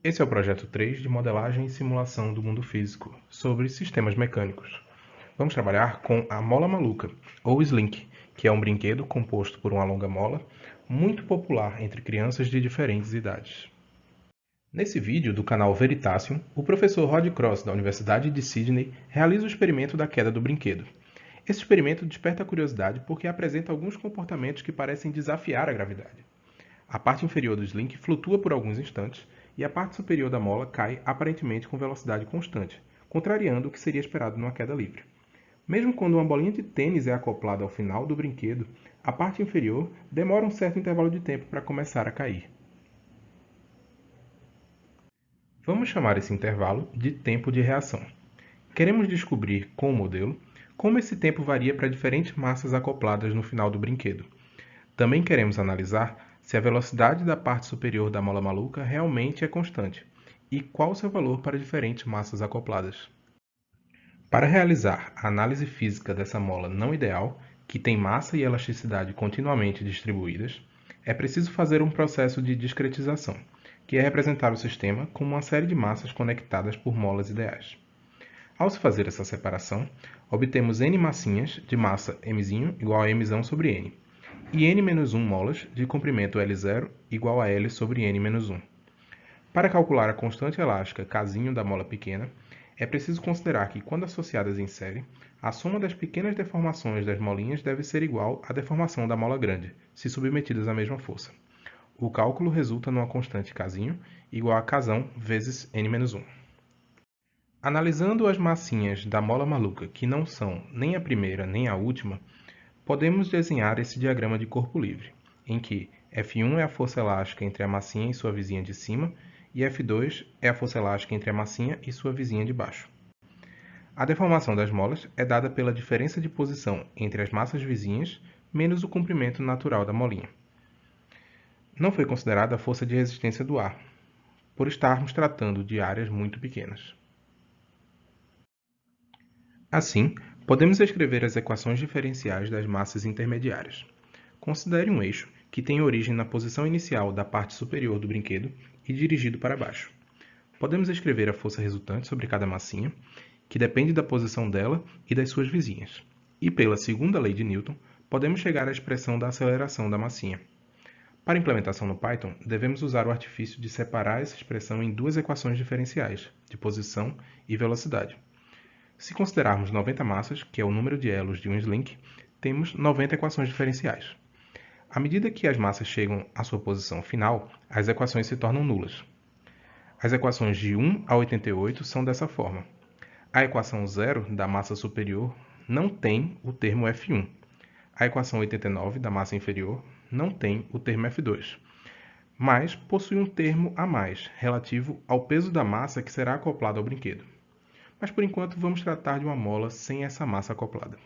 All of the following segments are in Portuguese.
Esse é o projeto 3 de modelagem e simulação do mundo físico, sobre sistemas mecânicos. Vamos trabalhar com a mola maluca, ou Slink, que é um brinquedo composto por uma longa mola, muito popular entre crianças de diferentes idades. Nesse vídeo do canal Veritasium, o professor Rod Cross, da Universidade de Sydney, realiza o experimento da queda do brinquedo. Esse experimento desperta a curiosidade porque apresenta alguns comportamentos que parecem desafiar a gravidade. A parte inferior do Slink flutua por alguns instantes e a parte superior da mola cai aparentemente com velocidade constante, contrariando o que seria esperado numa queda livre. Mesmo quando uma bolinha de tênis é acoplada ao final do brinquedo, a parte inferior demora um certo intervalo de tempo para começar a cair. Vamos chamar esse intervalo de tempo de reação. Queremos descobrir com o modelo como esse tempo varia para diferentes massas acopladas no final do brinquedo. Também queremos analisar se a velocidade da parte superior da mola maluca realmente é constante e qual seu valor para diferentes massas acopladas. Para realizar a análise física dessa mola não ideal, que tem massa e elasticidade continuamente distribuídas, é preciso fazer um processo de discretização, que é representar o sistema como uma série de massas conectadas por molas ideais. Ao se fazer essa separação, obtemos n massinhas de massa m igual a m sobre n, e n-1 molas de comprimento L0 igual a L sobre n-1. Para calcular a constante elástica K da mola pequena, é preciso considerar que, quando associadas em série, a soma das pequenas deformações das molinhas deve ser igual à deformação da mola grande, se submetidas à mesma força. O cálculo resulta numa constante K igual a K vezes n-1. Analisando as massinhas da mola maluca, que não são nem a primeira nem a última, podemos desenhar esse diagrama de corpo livre, em que F1 é a força elástica entre a massinha e sua vizinha de cima, e F2 é a força elástica entre a massinha e sua vizinha de baixo. A deformação das molas é dada pela diferença de posição entre as massas vizinhas menos o comprimento natural da molinha. Não foi considerada a força de resistência do ar, por estarmos tratando de áreas muito pequenas. Assim, podemos escrever as equações diferenciais das massas intermediárias. Considere um eixo que tem origem na posição inicial da parte superior do brinquedo e dirigido para baixo. Podemos escrever a força resultante sobre cada massinha, que depende da posição dela e das suas vizinhas. E pela segunda lei de Newton, podemos chegar à expressão da aceleração da massinha. Para implementação no Python, devemos usar o artifício de separar essa expressão em duas equações diferenciais, de posição e velocidade. Se considerarmos 90 massas, que é o número de elos de um Slink, temos 90 equações diferenciais. À medida que as massas chegam à sua posição final, as equações se tornam nulas. As equações de 1 a 88 são dessa forma. A equação 0 da massa superior não tem o termo F1. A equação 89 da massa inferior não tem o termo F2, mas possui um termo a mais, relativo ao peso da massa que será acoplada ao brinquedo. Mas por enquanto vamos tratar de uma mola sem essa massa acoplada.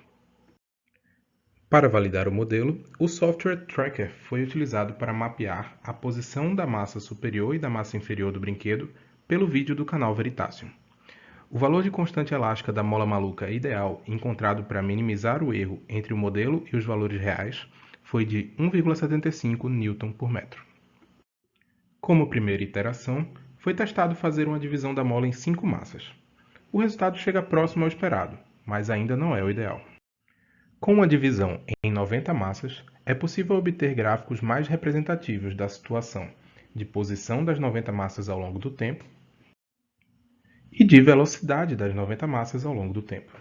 Para validar o modelo, o software Tracker foi utilizado para mapear a posição da massa superior e da massa inferior do brinquedo pelo vídeo do canal Veritasium. O valor de constante elástica da mola maluca ideal encontrado para minimizar o erro entre o modelo e os valores reais foi de 1,75 Newton por metro. Como primeira iteração, foi testado fazer uma divisão da mola em 5 massas. O resultado chega próximo ao esperado, mas ainda não é o ideal. Com uma divisão em 90 massas, é possível obter gráficos mais representativos da situação de posição das 90 massas ao longo do tempo e de velocidade das 90 massas ao longo do tempo.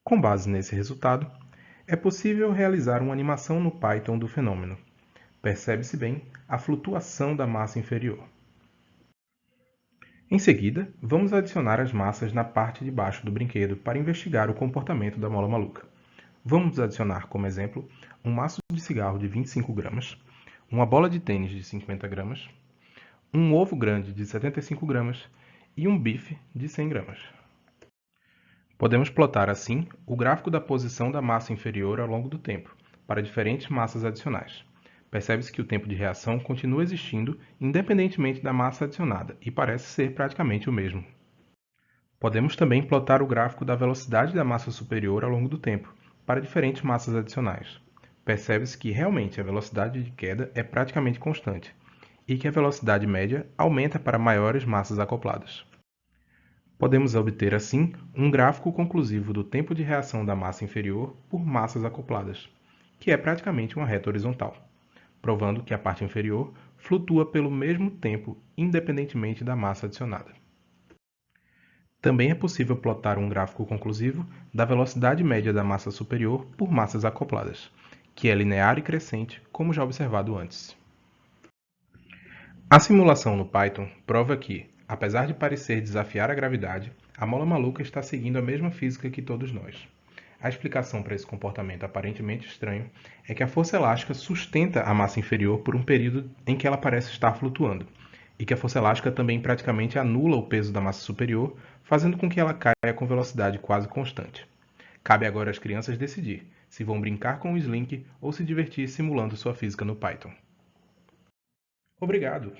Com base nesse resultado, é possível realizar uma animação no Python do fenômeno. Percebe-se bem a flutuação da massa inferior. Em seguida, vamos adicionar as massas na parte de baixo do brinquedo para investigar o comportamento da mola maluca. Vamos adicionar como exemplo um maço de cigarro de 25 gramas, uma bola de tênis de 50 gramas, um ovo grande de 75 gramas e um bife de 100 gramas. Podemos plotar assim o gráfico da posição da massa inferior ao longo do tempo, para diferentes massas adicionais. Percebe-se que o tempo de reação continua existindo independentemente da massa adicionada e parece ser praticamente o mesmo. Podemos também plotar o gráfico da velocidade da massa superior ao longo do tempo, para diferentes massas adicionais. Percebe-se que realmente a velocidade de queda é praticamente constante, e que a velocidade média aumenta para maiores massas acopladas. Podemos obter, assim, um gráfico conclusivo do tempo de reação da massa inferior por massas acopladas, que é praticamente uma reta horizontal, provando que a parte inferior flutua pelo mesmo tempo independentemente da massa adicionada. Também é possível plotar um gráfico conclusivo da velocidade média da massa superior por massas acopladas, que é linear e crescente, como já observado antes. A simulação no Python prova que, apesar de parecer desafiar a gravidade, a mola maluca está seguindo a mesma física que todos nós. A explicação para esse comportamento aparentemente estranho é que a força elástica sustenta a massa inferior por um período em que ela parece estar flutuando, e que a força elástica também praticamente anula o peso da massa superior, fazendo com que ela caia com velocidade quase constante. Cabe agora às crianças decidir se vão brincar com o Slink ou se divertir simulando sua física no Python. Obrigado!